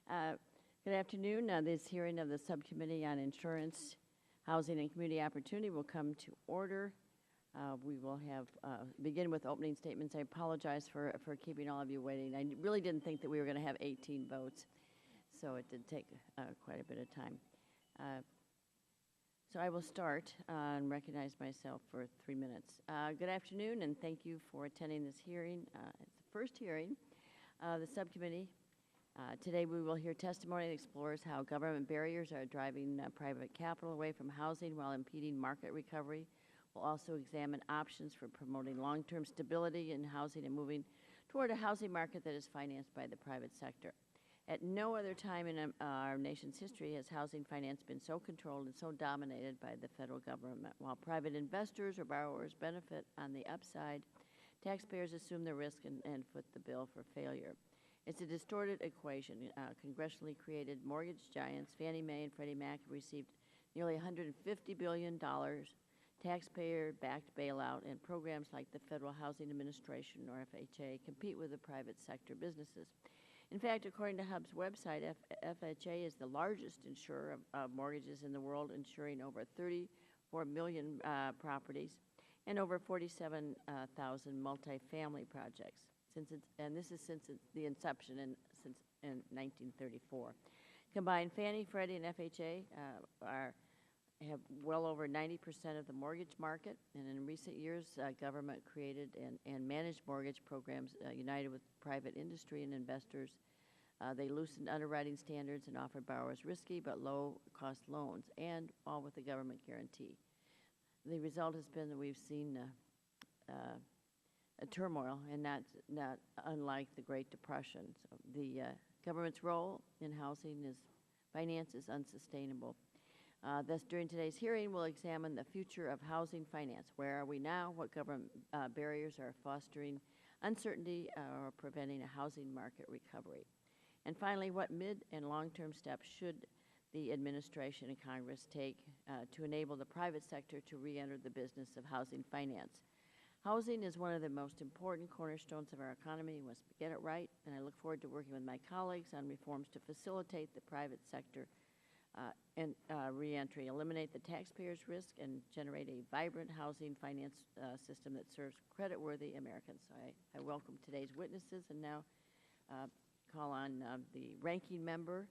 Uh, Good afternoon. This hearing of the Subcommittee on Insurance, Housing, and Community Opportunity will come to order. We will have begin with opening statements. I apologize for keeping all of you waiting. I really didn't think that we were going to have 18 votes, so it did take quite a bit of time. So I will start and recognize myself for 3 minutes. Good afternoon, and thank you for attending this hearing. It's the first hearing of the subcommittee. Today we will hear testimony that explores how government barriers are driving private capital away from housing while impeding market recovery. We'll also examine options for promoting long-term stability in housing and moving toward a housing market that is financed by the private sector. At no other time in our nation's history has housing finance been so controlled and so dominated by the federal government. While private investors or borrowers benefit on the upside, taxpayers assume the risk and foot the bill for failure. It's a distorted equation. Congressionally created mortgage giants, Fannie Mae and Freddie Mac, have received nearly $150 billion taxpayer-backed bailout, and programs like the Federal Housing Administration, or FHA, compete with the private sector businesses. In fact, according to HUB's website, FHA is the largest insurer of mortgages in the world, insuring over 34 million properties and over 47,000 multifamily projects. This is since the inception since 1934. Combined, Fannie, Freddie, and FHA have well over 90% of the mortgage market, and in recent years, government created and managed mortgage programs united with private industry and investors. They loosened underwriting standards and offered borrowers risky but low-cost loans, and all with a government guarantee. The result has been that we've seen a turmoil, and not unlike the Great Depression. So the government's role in housing finance is unsustainable. Thus, during today's hearing, we'll examine the future of housing finance. Where are we now? What government barriers are fostering uncertainty or preventing a housing market recovery? And finally, what mid- and long-term steps should the administration and Congress take to enable the private sector to re-enter the business of housing finance? Housing is one of the most important cornerstones of our economy. We must get it right, and I look forward to working with my colleagues on reforms to facilitate the private sector and reentry, eliminate the taxpayers' risk, and generate a vibrant housing finance system that serves credit-worthy Americans. So I welcome today's witnesses, and now call on the ranking member,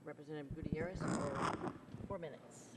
Representative Judy Biggert, for 4 minutes.